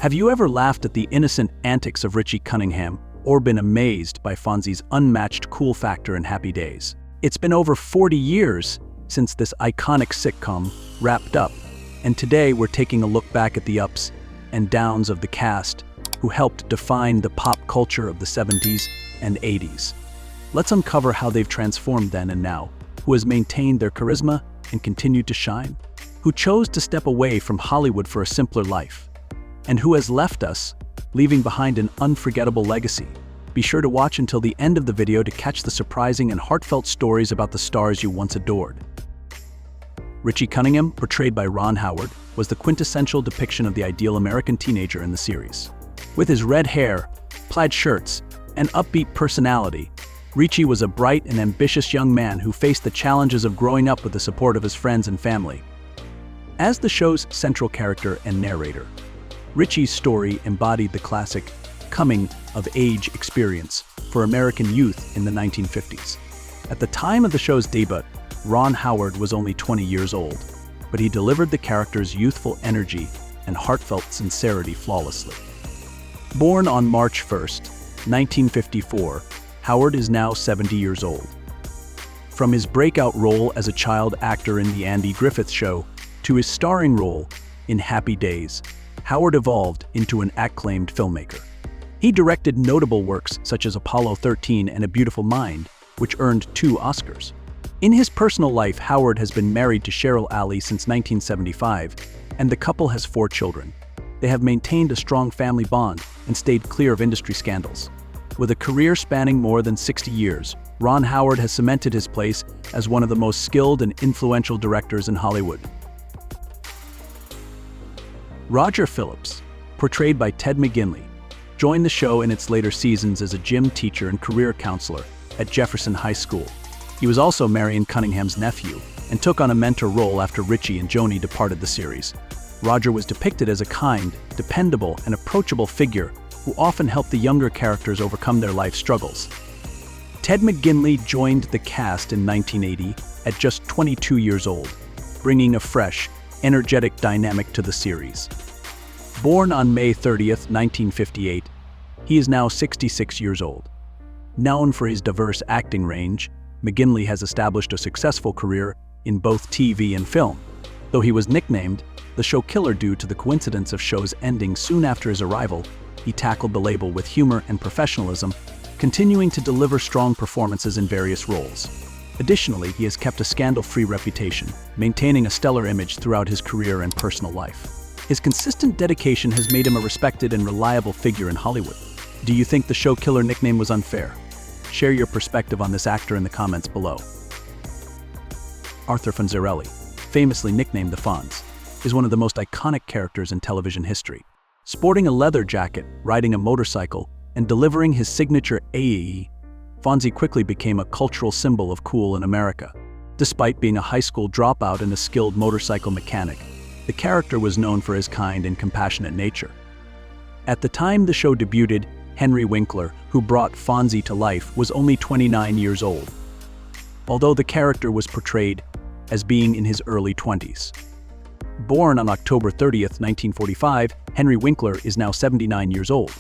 Have you ever laughed at the innocent antics of Richie Cunningham or been amazed by Fonzie's unmatched cool factor in Happy Days? It's been over 40 years since this iconic sitcom wrapped up, and today we're taking a look back at the ups and downs of the cast who helped define the pop culture of the 70s and 80s. Let's uncover how they've transformed then and now, who has maintained their charisma and continued to shine, who chose to step away from Hollywood for a simpler life, and who has left us, leaving behind an unforgettable legacy. Be sure to watch until the end of the video to catch the surprising and heartfelt stories about the stars you once adored. Richie Cunningham, portrayed by Ron Howard, was the quintessential depiction of the ideal American teenager in the series. With his red hair, plaid shirts, and upbeat personality, Richie was a bright and ambitious young man who faced the challenges of growing up with the support of his friends and family. As the show's central character and narrator, Richie's story embodied the classic coming-of-age experience for American youth in the 1950s. At the time of the show's debut, Ron Howard was only 20 years old, but he delivered the character's youthful energy and heartfelt sincerity flawlessly. Born on March 1st, 1954, Howard is now 70 years old. From his breakout role as a child actor in The Andy Griffith Show to his starring role in Happy Days, Howard evolved into an acclaimed filmmaker. He directed notable works such as Apollo 13 and A Beautiful Mind, which earned 2 Oscars. In his personal life, Howard has been married to Cheryl Alley since 1975, and the couple has 4 children. They have maintained a strong family bond and stayed clear of industry scandals. With a career spanning more than 60 years, Ron Howard has cemented his place as one of the most skilled and influential directors in Hollywood. Roger Phillips, portrayed by Ted McGinley, joined the show in its later seasons as a gym teacher and career counselor at Jefferson High School. He was also Marion Cunningham's nephew and took on a mentor role after Richie and Joni departed the series. Roger was depicted as a kind, dependable, and approachable figure who often helped the younger characters overcome their life struggles. Ted McGinley joined the cast in 1980 at just 22 years old, bringing a fresh, energetic dynamic to the series. Born on May 30th, 1958, he is now 66 years old. Known for his diverse acting range, McGinley has established a successful career in both TV and film. Though he was nicknamed the show killer due to the coincidence of show's ending soon after his arrival, he tackled the label with humor and professionalism, continuing to deliver strong performances in various roles. Additionally, he has kept a scandal-free reputation, maintaining a stellar image throughout his career and personal life. His consistent dedication has made him a respected and reliable figure in Hollywood. Do you think the show killer nickname was unfair? Share your perspective on this actor in the comments below. Arthur Fonzarelli, famously nicknamed the Fonz, is one of the most iconic characters in television history. Sporting a leather jacket, riding a motorcycle, and delivering his signature AE, Fonzie quickly became a cultural symbol of cool in America. Despite being a high school dropout and a skilled motorcycle mechanic, the character was known for his kind and compassionate nature. At the time the show debuted, Henry Winkler, who brought Fonzie to life, was only 29 years old, although the character was portrayed as being in his early 20s. Born on October 30th, 1945, Henry Winkler is now 79 years old.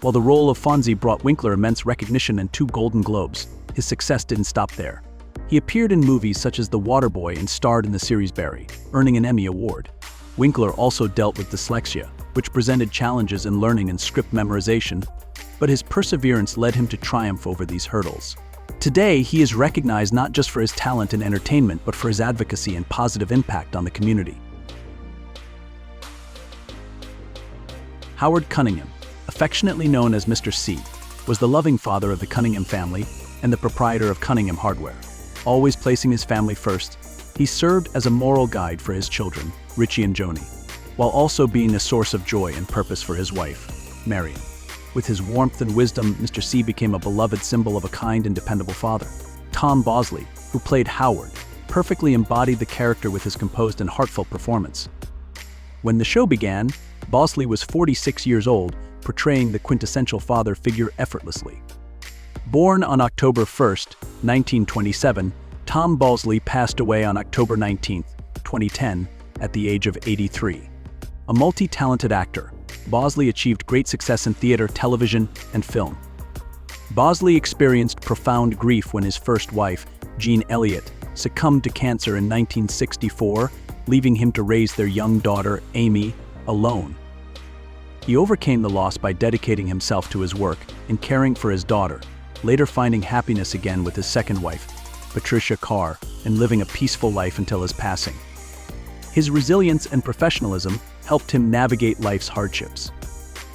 While the role of Fonzie brought Winkler immense recognition and 2 Golden Globes, his success didn't stop there. He appeared in movies such as The Waterboy and starred in the series Barry, earning an Emmy Award. Winkler also dealt with dyslexia, which presented challenges in learning and script memorization, but his perseverance led him to triumph over these hurdles. Today, he is recognized not just for his talent in entertainment, but for his advocacy and positive impact on the community. Howard Cunningham, affectionately known as Mr. C, was the loving father of the Cunningham family and the proprietor of Cunningham Hardware. Always placing his family first, he served as a moral guide for his children, Richie and Joni, while also being a source of joy and purpose for his wife, Marion. With his warmth and wisdom, Mr. C became a beloved symbol of a kind and dependable father. Tom Bosley, who played Howard, perfectly embodied the character with his composed and heartfelt performance. When the show began, Bosley was 46 years old, portraying the quintessential father figure effortlessly. Born on October 1st, 1927, Tom Bosley passed away on October 19, 2010, at the age of 83. A multi-talented actor, Bosley achieved great success in theater, television, and film. Bosley experienced profound grief when his first wife, Jean Elliott, succumbed to cancer in 1964, leaving him to raise their young daughter, Amy, alone. He overcame the loss by dedicating himself to his work and caring for his daughter, later finding happiness again with his second wife, Patricia Colen, and living a peaceful life until his passing. His resilience and professionalism helped him navigate life's hardships.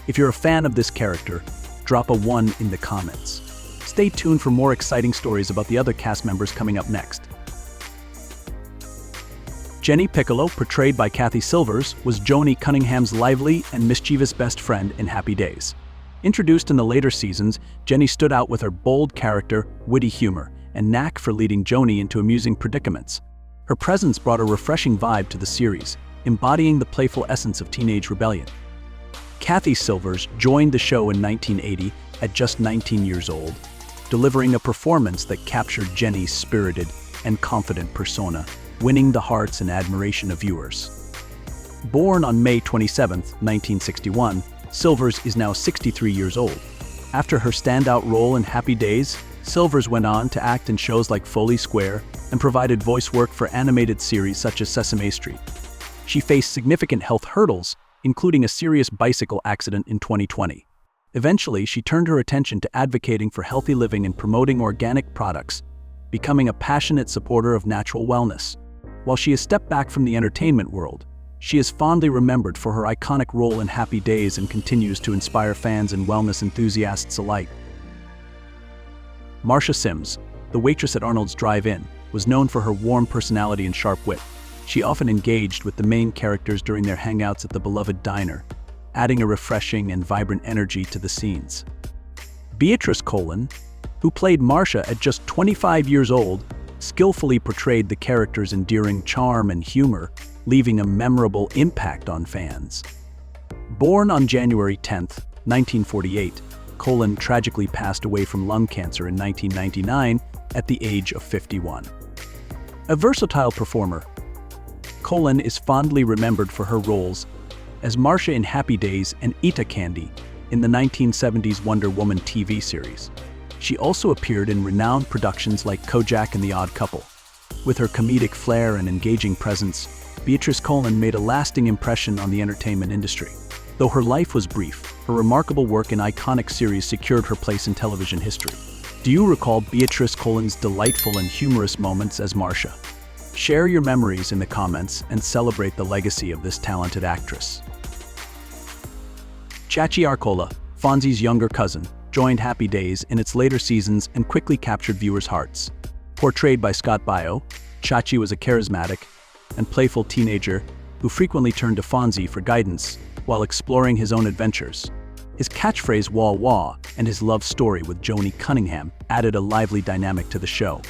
If you're a fan of this character, drop a 1 in the comments. Stay tuned for more exciting stories about the other cast members coming up next. Jenny Piccolo, portrayed by Kathy Silvers, was Joni Cunningham's lively and mischievous best friend in Happy Days. Introduced in the later seasons, Jenny stood out with her bold character, witty humor, and knack for leading Joni into amusing predicaments. Her presence brought a refreshing vibe to the series, embodying the playful essence of teenage rebellion. Kathy Silvers joined the show in 1980 at just 19 years old, delivering a performance that captured Jenny's spirited and confident persona, winning the hearts and admiration of viewers. Born on May 27, 1961, Silvers is now 63 years old. After her standout role in Happy Days, Silvers went on to act in shows like Foley Square and provided voice work for animated series such as Sesame Street. She faced significant health hurdles, including a serious bicycle accident in 2020. Eventually, she turned her attention to advocating for healthy living and promoting organic products, becoming a passionate supporter of natural wellness. While she has stepped back from the entertainment world, she is fondly remembered for her iconic role in Happy Days and continues to inspire fans and wellness enthusiasts alike. Marcia Sims, the waitress at Arnold's Drive-In, was known for her warm personality and sharp wit. She often engaged with the main characters during their hangouts at the beloved diner, adding a refreshing and vibrant energy to the scenes. Beatrice Colen, who played Marcia at just 25 years old, skillfully portrayed the character's endearing charm and humor, leaving a memorable impact on fans. Born on January 10, 1948, Colen tragically passed away from lung cancer in 1999 at the age of 51. A versatile performer, Colen is fondly remembered for her roles as Marcia in Happy Days and Ita Candy in the 1970s Wonder Woman TV series. She also appeared in renowned productions like Kojak and The Odd Couple. With her comedic flair and engaging presence, Beatrice Colen made a lasting impression on the entertainment industry. Though her life was brief, her remarkable work in iconic series secured her place in television history. Do you recall Beatrice Colen's delightful and humorous moments as Marcia? Share your memories in the comments and celebrate the legacy of this talented actress. Chachi Arcola, Fonzie's younger cousin, joined Happy Days in its later seasons and quickly captured viewers' hearts. Portrayed by Scott Baio, Chachi was a charismatic and playful teenager who frequently turned to Fonzie for guidance while exploring his own adventures. His catchphrase "wah wah" and his love story with Joni Cunningham added a lively dynamic to the show.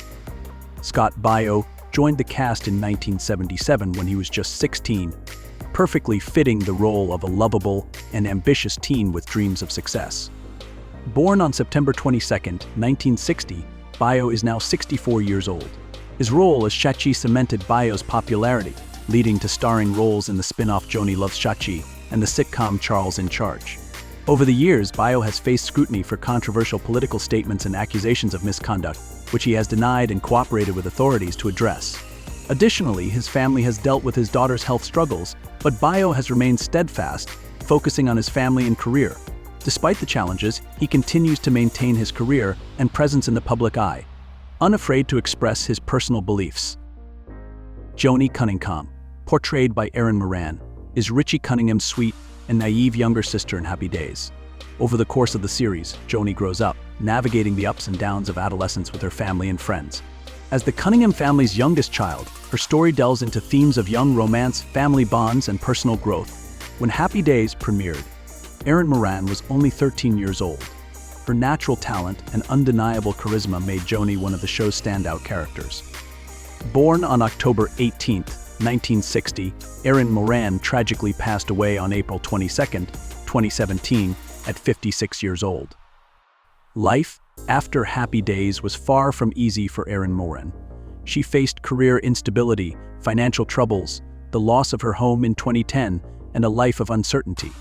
Scott Baio joined the cast in 1977 when he was just 16, perfectly fitting the role of a lovable and ambitious teen with dreams of success. Born on September 22, 1960, Baio is now 64 years old. His role as Chachi cemented Baio's popularity, leading to starring roles in the spin-off Joni Loves Chachi and the sitcom Charles in Charge. Over the years, Baio has faced scrutiny for controversial political statements and accusations of misconduct, which he has denied and cooperated with authorities to address. Additionally, his family has dealt with his daughter's health struggles, but Baio has remained steadfast, focusing on his family and career. Despite the challenges, he continues to maintain his career and presence in the public eye, unafraid to express his personal beliefs. Joni Cunningham, portrayed by Erin Moran, is Richie Cunningham's sweet and naive younger sister in Happy Days. Over the course of the series, Joni grows up, navigating the ups and downs of adolescence with her family and friends. As the Cunningham family's youngest child, her story delves into themes of young romance, family bonds, and personal growth. When Happy Days premiered, Erin Moran was only 13 years old. Her natural talent and undeniable charisma made Joni one of the show's standout characters. Born on October 18, 1960, Erin Moran tragically passed away on April 22, 2017, at 56 years old. Life after Happy Days was far from easy for Erin Moran. She faced career instability, financial troubles, the loss of her home in 2010, and a life of uncertainty.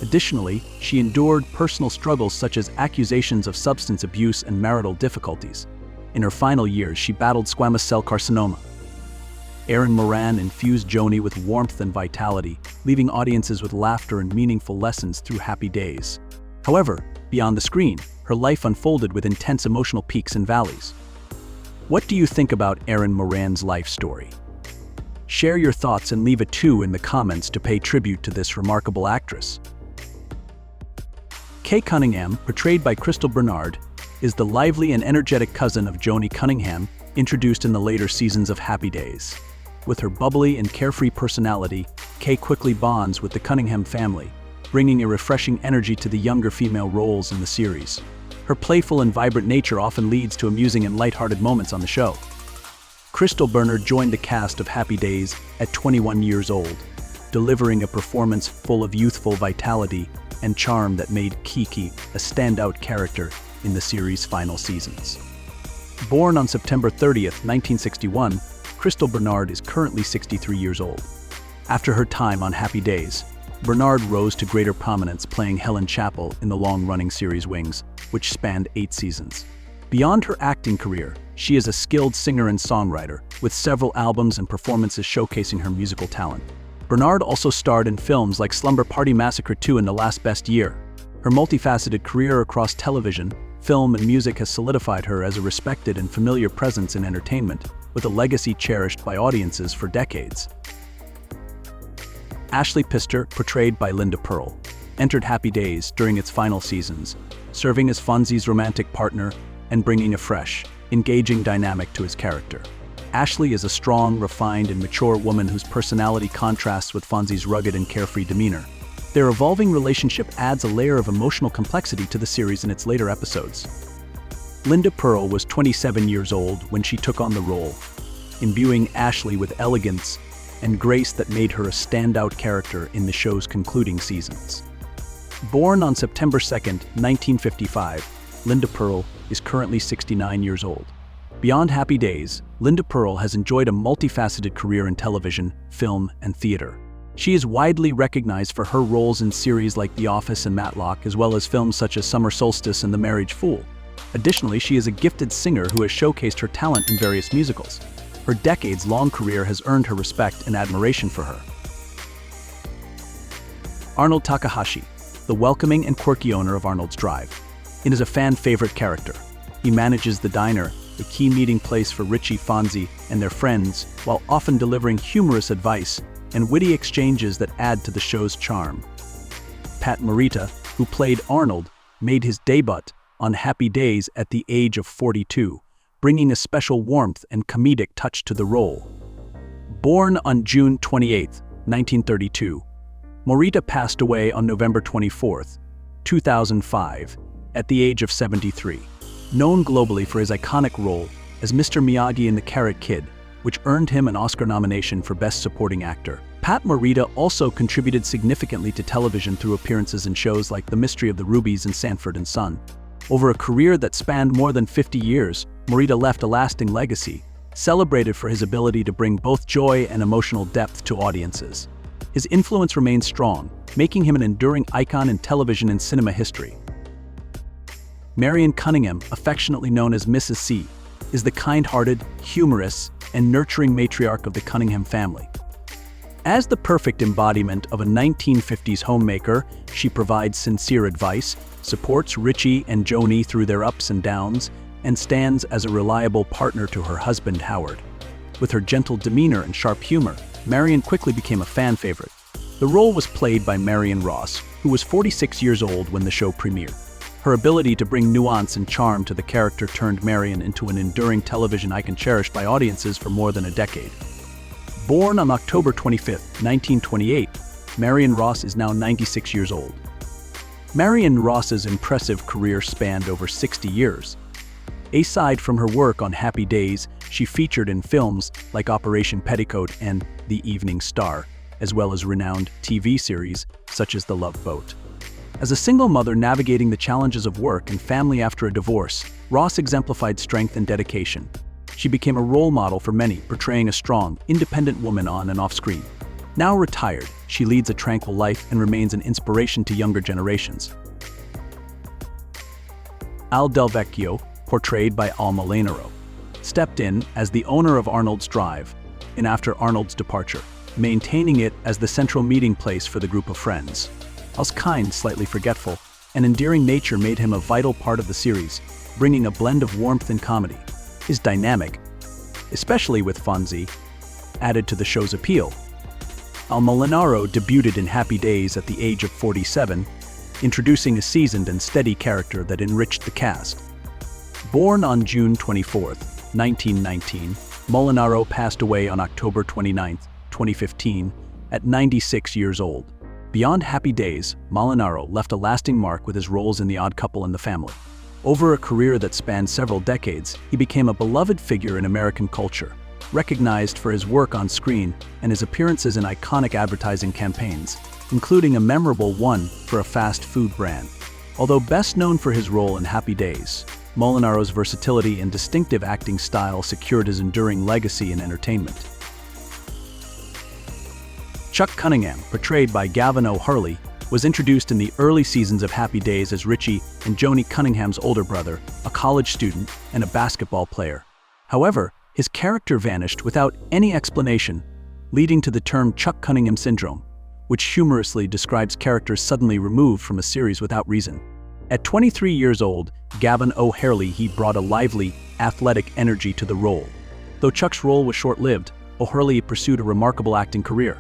Additionally, she endured personal struggles such as accusations of substance abuse and marital difficulties. In her final years, she battled squamous cell carcinoma. Erin Moran infused Joni with warmth and vitality, leaving audiences with laughter and meaningful lessons through Happy Days. However, beyond the screen, her life unfolded with intense emotional peaks and valleys. What do you think about Erin Moran's life story? Share your thoughts and leave a 2 in the comments to pay tribute to this remarkable actress. Kay Cunningham, portrayed by Crystal Bernard, is the lively and energetic cousin of Joni Cunningham, introduced in the later seasons of Happy Days. With her bubbly and carefree personality, Kay quickly bonds with the Cunningham family, bringing a refreshing energy to the younger female roles in the series. Her playful and vibrant nature often leads to amusing and lighthearted moments on the show. Crystal Bernard joined the cast of Happy Days at 21 years old, delivering a performance full of youthful vitality and charm that made Kiki a standout character in the series' final seasons. Born on September 30th, 1961, Crystal Bernard is currently 63 years old. After her time on Happy Days, Bernard rose to greater prominence playing Helen Chappell in the long-running series Wings, which spanned 8 seasons. Beyond her acting career, she is a skilled singer and songwriter, with several albums and performances showcasing her musical talent. Bernard also starred in films like Slumber Party Massacre 2 and The Last Best Year. Her multifaceted career across television, film, and music has solidified her as a respected and familiar presence in entertainment, with a legacy cherished by audiences for decades. Ashley Pister, portrayed by Linda Purl, entered Happy Days during its final seasons, serving as Fonzie's romantic partner and bringing a fresh, engaging dynamic to his character. Ashley is a strong, refined, and mature woman whose personality contrasts with Fonzie's rugged and carefree demeanor. Their evolving relationship adds a layer of emotional complexity to the series in its later episodes. Linda Purl was 27 years old when she took on the role, imbuing Ashley with elegance and grace that made her a standout character in the show's concluding seasons. Born on September 2nd, 1955, Linda Purl is currently 69 years old. Beyond Happy Days, Linda Purl has enjoyed a multifaceted career in television, film, and theater. She is widely recognized for her roles in series like The Office and Matlock, as well as films such as Summer Solstice and The Marriage Fool. Additionally, she is a gifted singer who has showcased her talent in various musicals. Her decades-long career has earned her respect and admiration for her. Arnold Takahashi, the welcoming and quirky owner of Arnold's Drive. It is a fan-favorite character. He manages the diner, a key meeting place for Richie, Fonzie, and their friends, while often delivering humorous advice and witty exchanges that add to the show's charm. Pat Morita, who played Arnold, made his debut on Happy Days at the age of 42, bringing a special warmth and comedic touch to the role. Born on June 28, 1932, Morita passed away on November 24, 2005, at the age of 73. Known globally for his iconic role as Mr. Miyagi in The Karate Kid, which earned him an Oscar nomination for Best Supporting Actor. Pat Morita also contributed significantly to television through appearances in shows like The Mystery of the Rubies and Sanford & Son. Over a career that spanned more than 50 years, Morita left a lasting legacy, celebrated for his ability to bring both joy and emotional depth to audiences. His influence remains strong, making him an enduring icon in television and cinema history. Marion Cunningham, affectionately known as Mrs. C, is the kind-hearted, humorous, and nurturing matriarch of the Cunningham family. As the perfect embodiment of a 1950s homemaker, she provides sincere advice, supports Richie and Joni through their ups and downs, and stands as a reliable partner to her husband Howard. With her gentle demeanor and sharp humor, Marion quickly became a fan favorite. The role was played by Marion Ross, who was 46 years old when the show premiered. Her ability to bring nuance and charm to the character turned Marion into an enduring television icon cherished by audiences for more than a decade. Born on October 25, 1928, Marion Ross is now 96 years old. Marion Ross's impressive career spanned over 60 years. Aside from her work on Happy Days, she featured in films like Operation Petticoat and The Evening Star, as well as renowned TV series such as The Love Boat. As a single mother navigating the challenges of work and family after a divorce, Ross exemplified strength and dedication. She became a role model for many, portraying a strong, independent woman on and off screen. Now retired, she leads a tranquil life and remains an inspiration to younger generations. Al Del Vecchio, portrayed by Al Molinaro, stepped in as the owner of Arnold's Drive, and after Arnold's departure, maintaining it as the central meeting place for the group of friends. Al's kind, slightly forgetful, and endearing nature made him a vital part of the series, bringing a blend of warmth and comedy. His dynamic, especially with Fonzie, added to the show's appeal. Al Molinaro debuted in Happy Days at the age of 47, introducing a seasoned and steady character that enriched the cast. Born on June 24, 1919, Molinaro passed away on October 29, 2015, at 96 years old. Beyond Happy Days, Molinaro left a lasting mark with his roles in The Odd Couple and The Family. Over a career that spanned several decades, he became a beloved figure in American culture, recognized for his work on screen and his appearances in iconic advertising campaigns, including a memorable one for a fast food brand. Although best known for his role in Happy Days, Molinaro's versatility and distinctive acting style secured his enduring legacy in entertainment. Chuck Cunningham, portrayed by Gavan O'Herlihy, was introduced in the early seasons of Happy Days as Richie and Joni Cunningham's older brother, a college student and a basketball player. However, his character vanished without any explanation, leading to the term Chuck Cunningham syndrome, which humorously describes characters suddenly removed from a series without reason. At 23 years old, Gavan O'Herlihy brought a lively, athletic energy to the role. Though Chuck's role was short-lived, O'Herlihy pursued a remarkable acting career.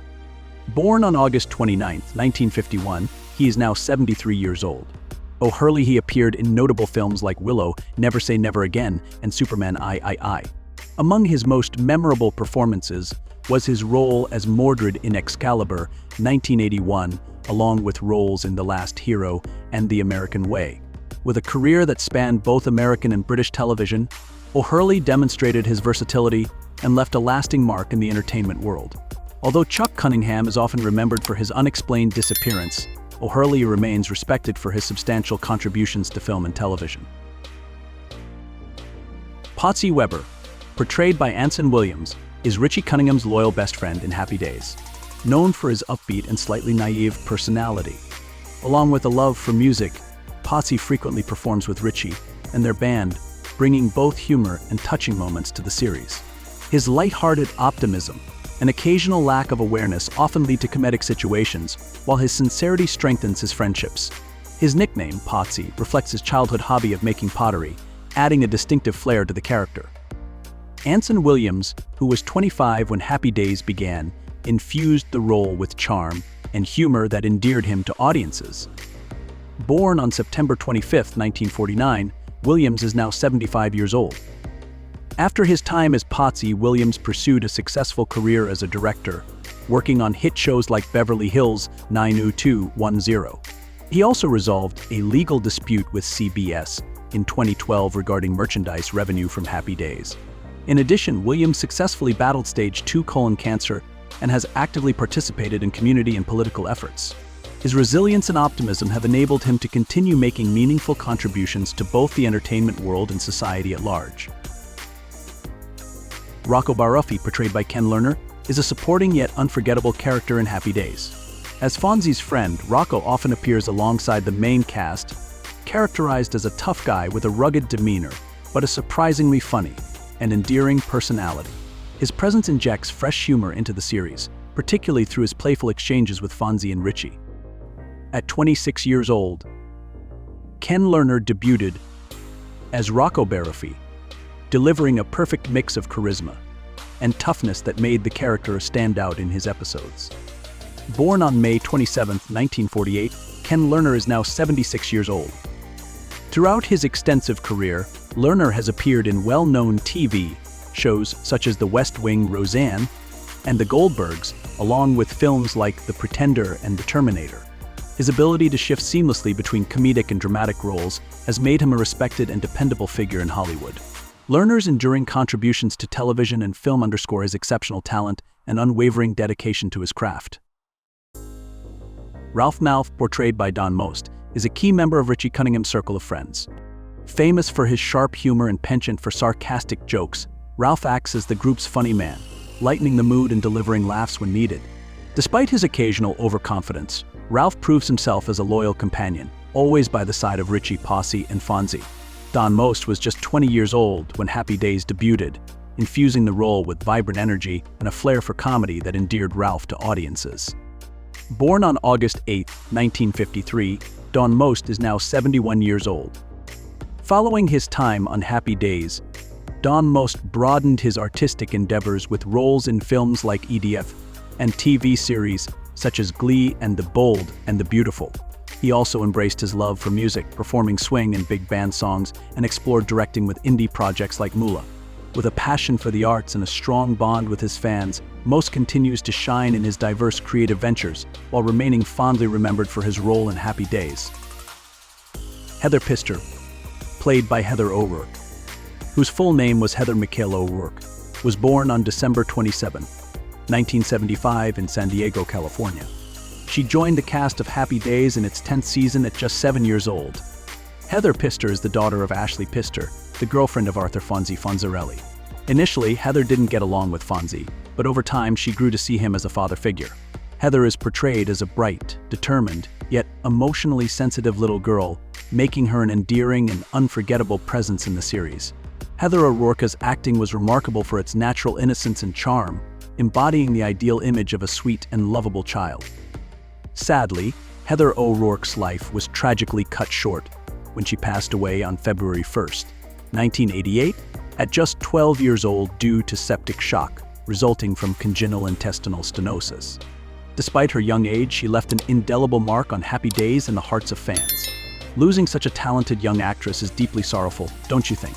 Born on August 29, 1951, he is now 73 years old. O'Herlihy appeared in notable films like Willow, Never Say Never Again, and Superman I. Among his most memorable performances was his role as Mordred in Excalibur, 1981, along with roles in The Last Hero and The American Way. With a career that spanned both American and British television, O'Herlihy demonstrated his versatility and left a lasting mark in the entertainment world. Although Chuck Cunningham is often remembered for his unexplained disappearance, O'Herlihy remains respected for his substantial contributions to film and television. Patsy Weber, portrayed by Anson Williams, is Richie Cunningham's loyal best friend in Happy Days. Known for his upbeat and slightly naive personality, along with a love for music, Patsy frequently performs with Richie and their band, bringing both humor and touching moments to the series. His lighthearted optimism and occasional lack of awareness often lead to comedic situations, while his sincerity strengthens his friendships. His nickname, Patsy, reflects his childhood hobby of making pottery, adding a distinctive flair to the character. Anson Williams, who was 25 when Happy Days began, infused the role with charm and humor that endeared him to audiences. Born on September 25, 1949, Williams is now 75 years old. After his time as Patsy, Williams pursued a successful career as a director, working on hit shows like Beverly Hills 90210. He also resolved a legal dispute with CBS in 2012 regarding merchandise revenue from Happy Days. In addition, Williams successfully battled stage 2 colon cancer and has actively participated in community and political efforts. His resilience and optimism have enabled him to continue making meaningful contributions to both the entertainment world and society at large. Rocco Baruffi, portrayed by Ken Lerner, is a supporting yet unforgettable character in Happy Days. As Fonzie's friend, Rocco often appears alongside the main cast, characterized as a tough guy with a rugged demeanor, but a surprisingly funny and endearing personality. His presence injects fresh humor into the series, particularly through his playful exchanges with Fonzie and Richie. At 26 years old, Ken Lerner debuted as Rocco Baruffi, delivering a perfect mix of charisma and toughness that made the character a standout in his episodes. Born on May 27, 1948, Ken Lerner is now 76 years old. Throughout his extensive career, Lerner has appeared in well-known TV shows such as The West Wing, Roseanne, and The Goldbergs, along with films like The Pretender and The Terminator. His ability to shift seamlessly between comedic and dramatic roles has made him a respected and dependable figure in Hollywood. Lerner's enduring contributions to television and film underscore his exceptional talent and unwavering dedication to his craft. Ralph Malph, portrayed by Don Most, is a key member of Richie Cunningham's circle of friends. Famous for his sharp humor and penchant for sarcastic jokes, Ralph acts as the group's funny man, lightening the mood and delivering laughs when needed. Despite his occasional overconfidence, Ralph proves himself as a loyal companion, always by the side of Richie, Posse, and Fonzie. Don Most was just 20 years old when Happy Days debuted, infusing the role with vibrant energy and a flair for comedy that endeared Ralph to audiences. Born on August 8, 1953, Don Most is now 71 years old. Following his time on Happy Days, Don Most broadened his artistic endeavors with roles in films like EDF and TV series such as Glee and The Bold and the Beautiful. He also embraced his love for music, performing swing and big band songs, and explored directing with indie projects like Moolah. With a passion for the arts and a strong bond with his fans, Most continues to shine in his diverse creative ventures, while remaining fondly remembered for his role in Happy Days. Heather Pister, played by Heather O'Rourke, whose full name was Heather Mikhail O'Rourke, was born on December 27, 1975 in San Diego, California. She joined the cast of Happy Days in its 10th season at just 7 years old. Heather Pister is the daughter of Ashley Pister, the girlfriend of Arthur Fonzie Fonzarelli. Initially, Heather didn't get along with Fonzie, but over time she grew to see him as a father figure. Heather is portrayed as a bright, determined, yet emotionally sensitive little girl, making her an endearing and unforgettable presence in the series. Heather O'Rourke's acting was remarkable for its natural innocence and charm, embodying the ideal image of a sweet and lovable child. Sadly, Heather O'Rourke's life was tragically cut short when she passed away on February 1, 1988, at just 12 years old due to septic shock, resulting from congenital intestinal stenosis. Despite her young age, she left an indelible mark on Happy Days in the hearts of fans. Losing such a talented young actress is deeply sorrowful, don't you think?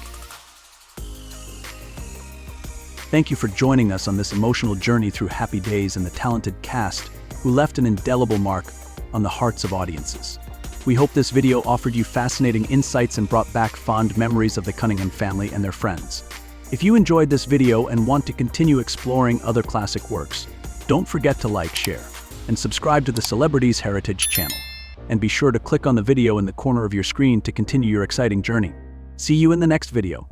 Thank you for joining us on this emotional journey through Happy Days and the talented cast who left an indelible mark on the hearts of audiences. We hope this video offered you fascinating insights and brought back fond memories of the Cunningham family and their friends. If you enjoyed this video and want to continue exploring other classic works, don't forget to like, share, and subscribe to the Celebrities Heritage channel. And be sure to click on the video in the corner of your screen to continue your exciting journey. See you in the next video.